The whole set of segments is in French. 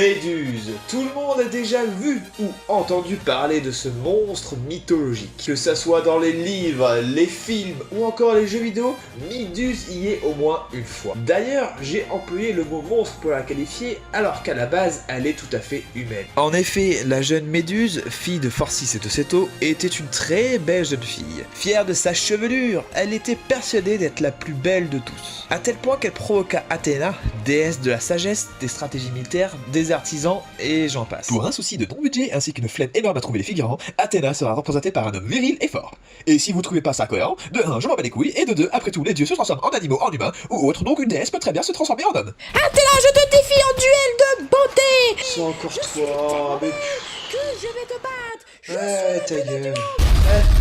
Méduse. Tout le monde a déjà vu ou entendu parler de ce monstre mythologique. Que ça soit dans les livres, les films ou encore les jeux vidéo, Méduse y est au moins une fois. D'ailleurs, j'ai employé le mot monstre pour la qualifier alors qu'à la base, elle est tout à fait humaine. En effet, la jeune Méduse, fille de Phorcys et de Ceto, était une très belle jeune fille. Fière de sa chevelure, elle était persuadée d'être la plus belle de tous. À tel point qu'elle provoqua Athéna, déesse de la sagesse, des stratégies militaires, des artisans et j'en passe. Pour un souci de non-budget ainsi qu'une flemme énorme à trouver les figurants, Athéna sera représentée par un homme viril et fort. Et si vous trouvez pas ça cohérent, de 1, je m'en bats les couilles, et de 2, après tout, les dieux se transforment en animaux, en humains ou autres, donc une déesse peut très bien se transformer en homme. Athéna, je te défie en duel de beauté. C'est encore toi, mais... Que je vais te battre. Ouais, ta gueule.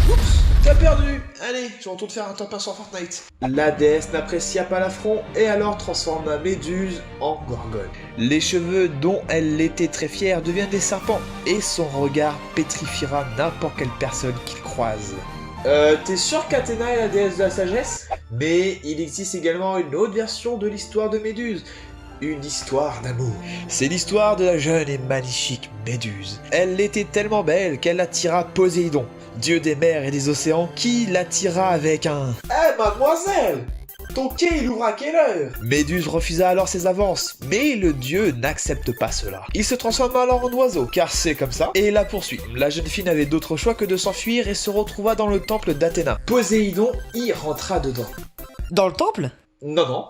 Oups, t'as perdu. Allez, je retourne faire un top 1 sur Fortnite. La déesse n'apprécia pas l'affront et alors transforma Méduse en gorgone. Les cheveux dont elle était très fière deviennent des serpents et son regard pétrifiera n'importe quelle personne qu'il croise. T'es sûr qu'Athéna est la déesse de la sagesse? Mais il existe également une autre version de l'histoire de Méduse. Une histoire d'amour. C'est l'histoire de la jeune et magnifique Méduse. Elle était tellement belle qu'elle attira Poséidon, dieu des mers et des océans, qui l'attira avec un... Eh mademoiselle, ton quai il ouvre à quelle heure? Méduse refusa alors ses avances, mais le dieu n'accepte pas cela. Il se transforma alors en oiseau, car c'est comme ça, et la poursuit. La jeune fille n'avait d'autre choix que de s'enfuir et se retrouva dans le temple d'Athéna. Poséidon y rentra dedans. Dans le temple? Non.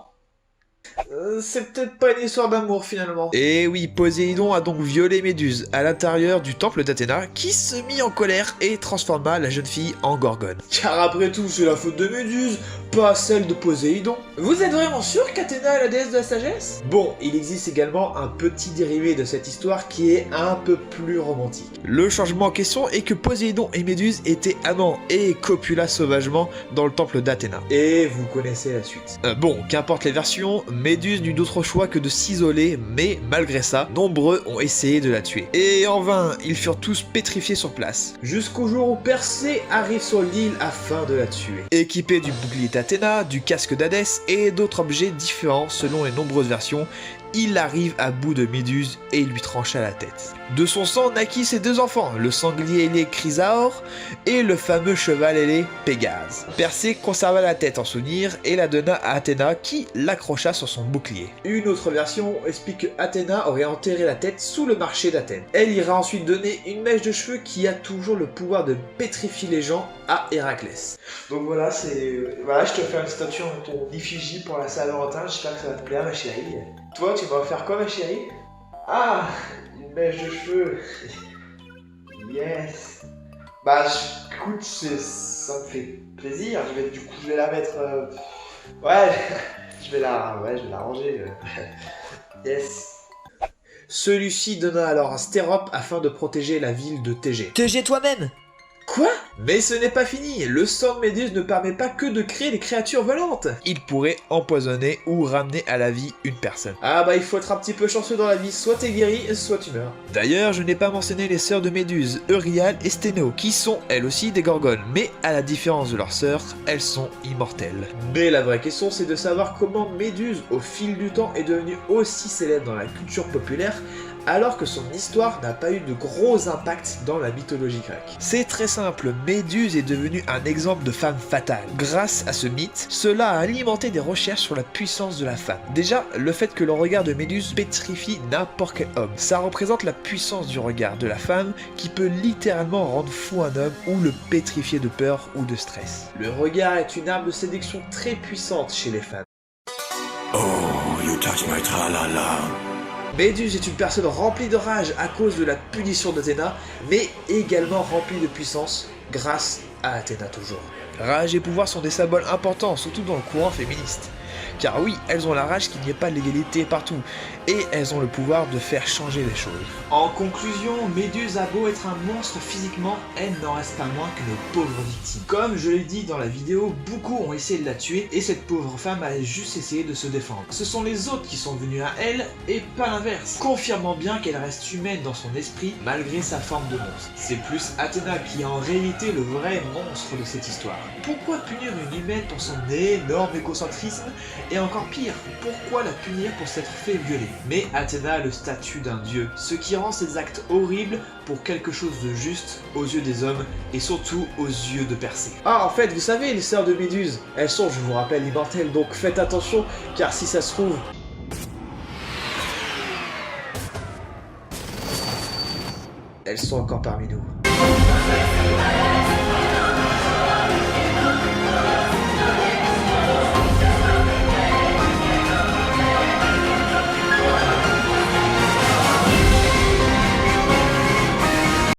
C'est peut-être pas une histoire d'amour finalement. Et oui, Poséidon a donc violé Méduse à l'intérieur du temple d'Athéna qui se mit en colère et transforma la jeune fille en gorgone. Car après tout, c'est la faute de Méduse, pas celle de Poséidon. Vous êtes vraiment sûr qu'Athéna est la déesse de la sagesse? Bon, il existe également un petit dérivé de cette histoire qui est un peu plus romantique. Le changement en question est que Poséidon et Méduse étaient amants et copula sauvagement dans le temple d'Athéna. Et vous connaissez la suite. Bon, qu'importe les versions, Méduse n'eut d'autre choix que de s'isoler, mais malgré ça, nombreux ont essayé de la tuer. Et en vain, ils furent tous pétrifiés sur place. Jusqu'au jour où Persée arrive sur l'île afin de la tuer. Équipé du bouclier d'Athéna, du casque d'Hadès et d'autres objets différents selon les nombreuses versions, il arrive à bout de Méduse et lui trancha la tête. De son sang naquit ses deux enfants, le sanglier ailé Chrysaor et le fameux cheval ailé Pégase. Persée conserva la tête en souvenir et la donna à Athéna qui l'accrocha sur son bouclier. Une autre version explique que Athéna aurait enterré la tête sous le marché d'Athènes. Elle ira ensuite donner une mèche de cheveux qui a toujours le pouvoir de pétrifier les gens à Héraclès. Donc voilà, voilà, je te fais une statue en ton effigie pour la Saint-Valentin, j'espère que ça va te plaire ma chérie. Toi, tu vas faire quoi ma chérie? Ah, une mèche de cheveux. Yes. Bah, écoute, ça me fait plaisir. Du coup, je vais la mettre... Ouais, je vais la ranger. Yes. Celui-ci donna alors un stérope afin de protéger la ville de TG. TG toi-même? Quoi? Mais ce n'est pas fini, le sang de Méduse ne permet pas que de créer des créatures volantes. Il pourrait empoisonner ou ramener à la vie une personne. Ah bah il faut être un petit peu chanceux dans la vie, soit t'es guéri, soit tu meurs. D'ailleurs, je n'ai pas mentionné les sœurs de Méduse, Euryale et Sténo, qui sont elles aussi des gorgones, mais à la différence de leurs sœurs, elles sont immortelles. Mais la vraie question c'est de savoir comment Méduse, au fil du temps, est devenue aussi célèbre dans la culture populaire, alors que son histoire n'a pas eu de gros impact dans la mythologie grecque. C'est très simple, Méduse est devenue un exemple de femme fatale. Grâce à ce mythe, cela a alimenté des recherches sur la puissance de la femme. Déjà, le fait que le regard de Méduse pétrifie n'importe quel homme. Ça représente la puissance du regard de la femme qui peut littéralement rendre fou un homme ou le pétrifier de peur ou de stress. Le regard est une arme de séduction très puissante chez les femmes. Oh, you touch my tra-la-la. Méduse est une personne remplie de rage à cause de la punition d'Athéna, mais également remplie de puissance grâce à Athéna toujours. Rage et pouvoir sont des symboles importants, surtout dans le courant féministe. Car oui, elles ont la rage qu'il n'y ait pas de l'égalité partout, et elles ont le pouvoir de faire changer les choses. En conclusion, Méduse a beau être un monstre physiquement, elle n'en reste pas moins qu'une pauvre victime. Comme je l'ai dit dans la vidéo, beaucoup ont essayé de la tuer, et cette pauvre femme a juste essayé de se défendre. Ce sont les autres qui sont venus à elle, et pas l'inverse, confirmant bien qu'elle reste humaine dans son esprit, malgré sa forme de monstre. C'est plus Athéna qui a en réalité était le vrai monstre de cette histoire? Pourquoi punir une humaine pour son énorme égocentrisme? Et encore pire, pourquoi la punir pour s'être fait violer? Mais Athéna a le statut d'un dieu, ce qui rend ses actes horribles pour quelque chose de juste aux yeux des hommes et surtout aux yeux de Persée. Ah, en fait, vous savez, les sœurs de Méduse, elles sont, je vous rappelle, immortelles, donc faites attention, car si ça se trouve... elles sont encore parmi nous.